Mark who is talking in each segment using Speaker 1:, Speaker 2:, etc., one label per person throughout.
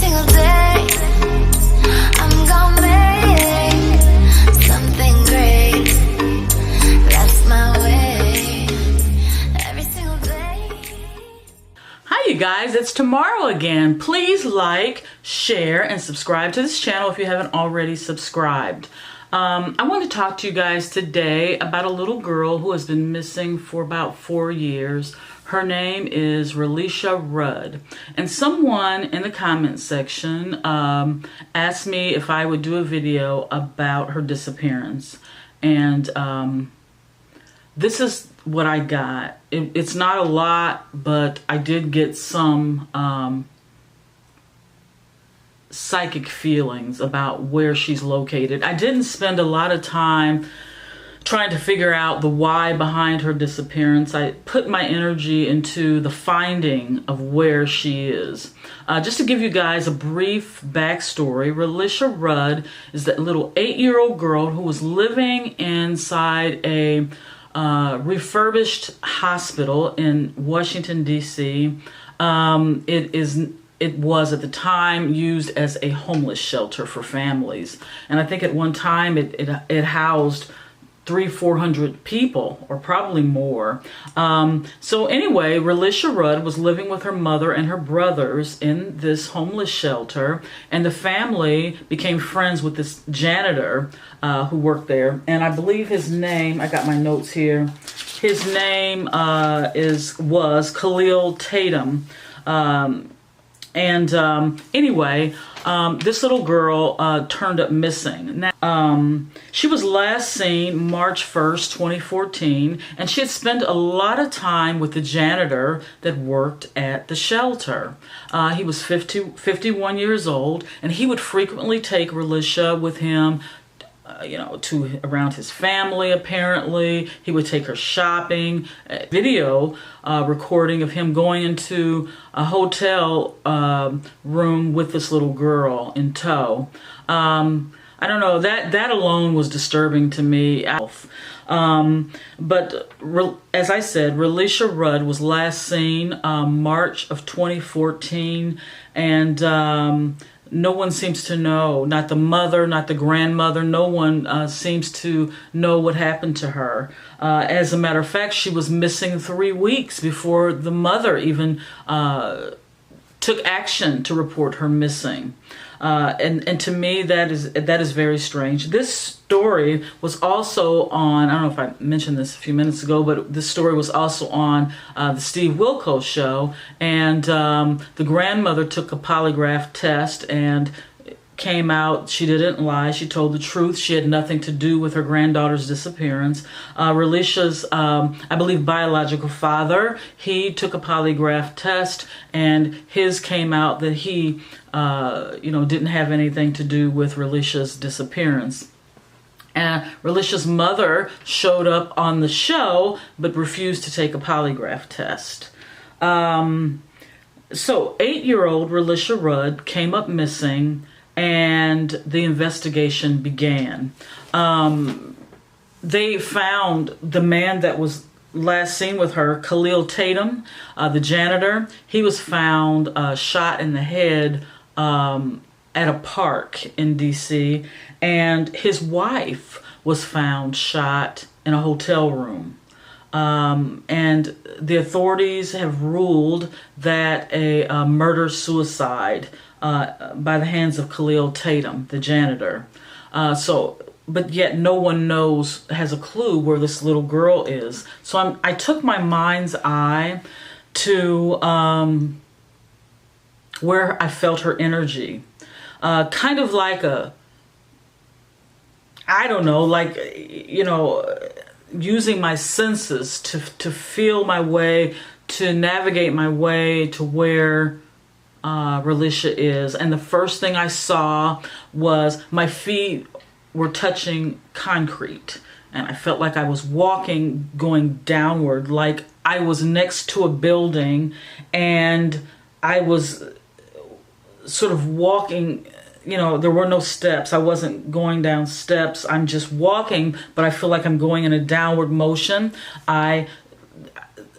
Speaker 1: single day, I'm gonna make something great. That's my way. Every single day.
Speaker 2: Hi you guys, it's tomorrow again. Please like, share, and subscribe to this channel if you haven't already subscribed. I want to talk to you guys today about a little girl who has been missing for about 4 years. Her name is Relisha Rudd. And someone in the comments section asked me if I would do a video about her disappearance. And this is what I got. It's not a lot, but I did get some psychic feelings about where she's located. I didn't spend a lot of time trying to figure out the why behind her disappearance. I put my energy into the finding of where she is. Just to give you guys a brief backstory, Relisha Rudd is that little 8-year-old girl who was living inside a refurbished hospital in Washington, D.C. It was at the time used as a homeless shelter for families. And I think at one time it housed 300-400 people, or probably more. So anyway, Relisha Rudd was living with her mother and her brothers in this homeless shelter, and the family became friends with this janitor who worked there. And I believe his name, I got my notes here, his name was Khalil Tatum. Anyway, this little girl turned up missing. Now, she was last seen March 1st, 2014, and she had spent a lot of time with the janitor that worked at the shelter. He was 51 years old, and he would frequently take Relisha with him to around his family. Apparently he would take her shopping. Video recording of him going into a hotel room with this little girl in tow. I don't know, that alone was disturbing to me. But as I said, Relisha Rudd was last seen March of 2014, and no one seems to know, not the mother, not the grandmother, no one seems to know what happened to her. As a matter of fact, she was missing 3 weeks before the mother even took action to report her missing. And to me, that is very strange. This story was also on, I don't know if I mentioned this a few minutes ago, but this story was also on the Steve Wilkos show. And the grandmother took a polygraph test and came out, she didn't lie, she told the truth. She had nothing to do with her granddaughter's disappearance. Relisha's, I believe, biological father, he took a polygraph test, and his came out that he, didn't have anything to do with Relisha's disappearance. And Relisha's mother showed up on the show, but refused to take a polygraph test. So 8-year-old Relisha Rudd came up missing, and the investigation began. They found the man that was last seen with her, Khalil Tatum, the janitor. He was found shot in the head at a park in D.C., and his wife was found shot in a hotel room. And the authorities have ruled that a murder-suicide by the hands of Khalil Tatum, the janitor. But yet no one has a clue where this little girl is. So I took my mind's eye to where I felt her energy. Kind of like using my senses to feel my way, to navigate my way to where Relisha is. And the first thing I saw was my feet were touching concrete, and I felt like I was walking, going downward, like I was next to a building, and I was sort of walking, there were no steps. I wasn't going down steps. I'm just walking, but I feel like I'm going in a downward motion.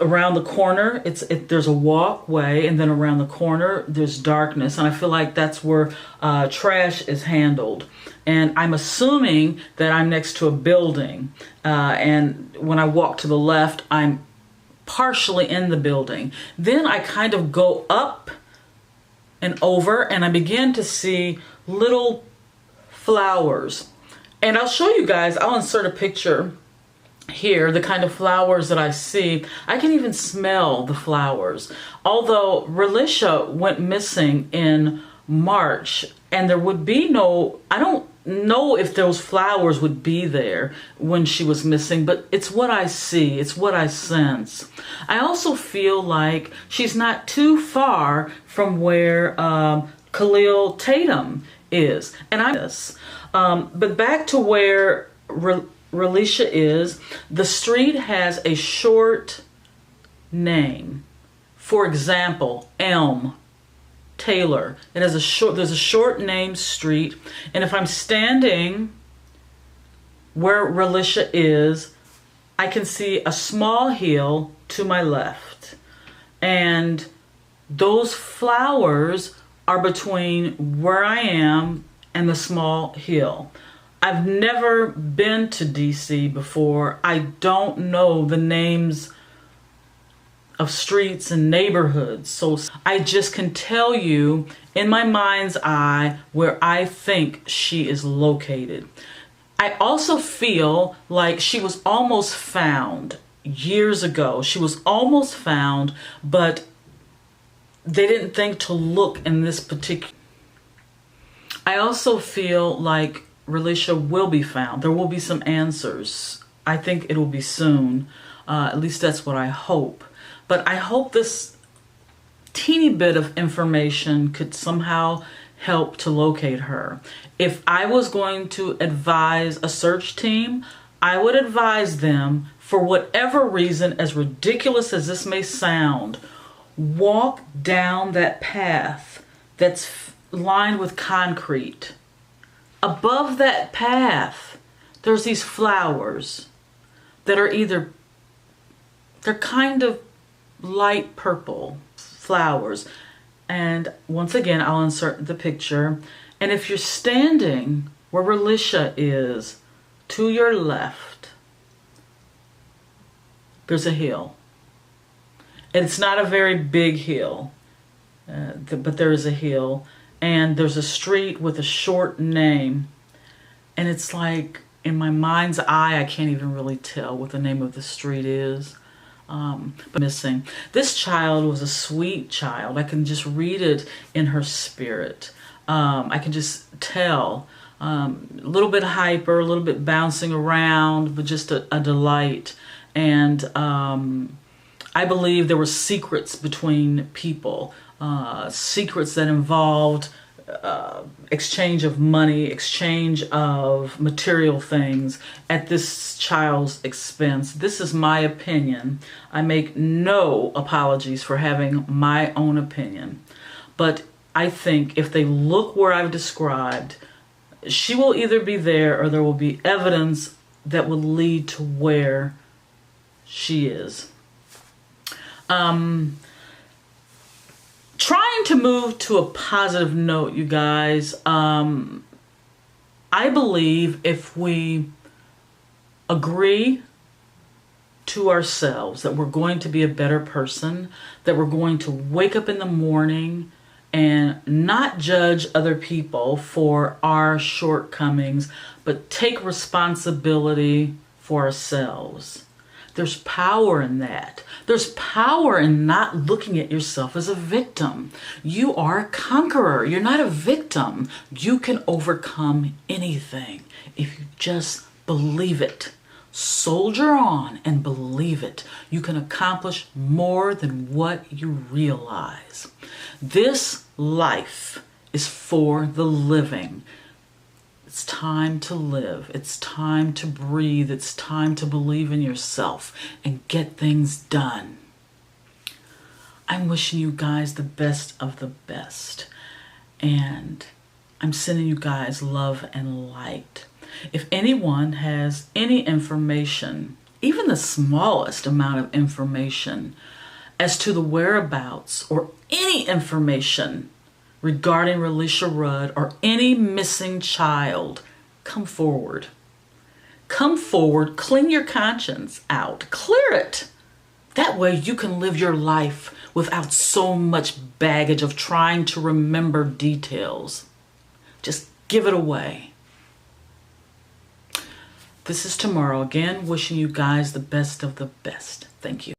Speaker 2: around the corner, there's a walkway, and then around the corner there's darkness, and I feel like that's where trash is handled. And I'm assuming that I'm next to a building, and when I walk to the left, I'm partially in the building. Then I kind of go up and over, and I begin to see little flowers. And I'll show you guys, I'll insert a picture here, the kind of flowers that I see. I can even smell the flowers. Although Relisha went missing in March, and there would be no, I don't know if those flowers would be there when she was missing, but it's what I see, it's what I sense. I also feel like she's not too far from where Khalil Tatum is, and but back to where Relisha is, the street has a short name. For example, Elm Taylor. It has there's a short name street, and if I'm standing where Relisha is, I can see a small hill to my left, and those flowers are between where I am and the small hill. I've never been to DC before. I don't know the names of streets and neighborhoods, so I just can tell you in my mind's eye where I think she is located. I also feel like she was almost found years ago. She was almost found, but they didn't think to look in this particular. I also feel like Relisha will be found. There will be some answers. I think it will be soon. At least that's what I hope. But I hope this teeny bit of information could somehow help to locate her. If I was going to advise a search team, I would advise them, for whatever reason, as ridiculous as this may sound, walk down that path that's lined with concrete. Above that path, there's these flowers that are they're kind of light purple flowers. And once again, I'll insert the picture. And if you're standing where Relisha is, to your left, there's a hill. And it's not a very big hill, but there is a hill. And there's a street with a short name. And it's like, in my mind's eye, I can't even really tell what the name of the street is. But missing. This child was a sweet child. I can just read it in her spirit. I can just tell. A little bit hyper, a little bit bouncing around, but just a delight. And I believe there were secrets between people. Secrets that involved exchange of money, exchange of material things at this child's expense. This is my opinion. I make no apologies for having my own opinion. But I think if they look where I've described, she will either be there or there will be evidence that will lead to where she is. Trying to move to a positive note, you guys. I believe if we agree to ourselves that we're going to be a better person, that we're going to wake up in the morning and not judge other people for our shortcomings, but take responsibility for ourselves. There's power in that. There's power in not looking at yourself as a victim. You are a conqueror. You're not a victim. You can overcome anything if you just believe it. Soldier on and believe it. You can accomplish more than what you realize. This life is for the living. It's time to live. It's time to breathe. It's time to believe in yourself and get things done. I'm wishing you guys the best of the best. And I'm sending you guys love and light. If anyone has any information even the smallest amount of information as to the whereabouts or any information regarding Relisha Rudd or any missing child, come forward. Come forward, clean your conscience out, clear it. That way you can live your life without so much baggage of trying to remember details. Just give it away. This is Tomorrow again, wishing you guys the best of the best. Thank you.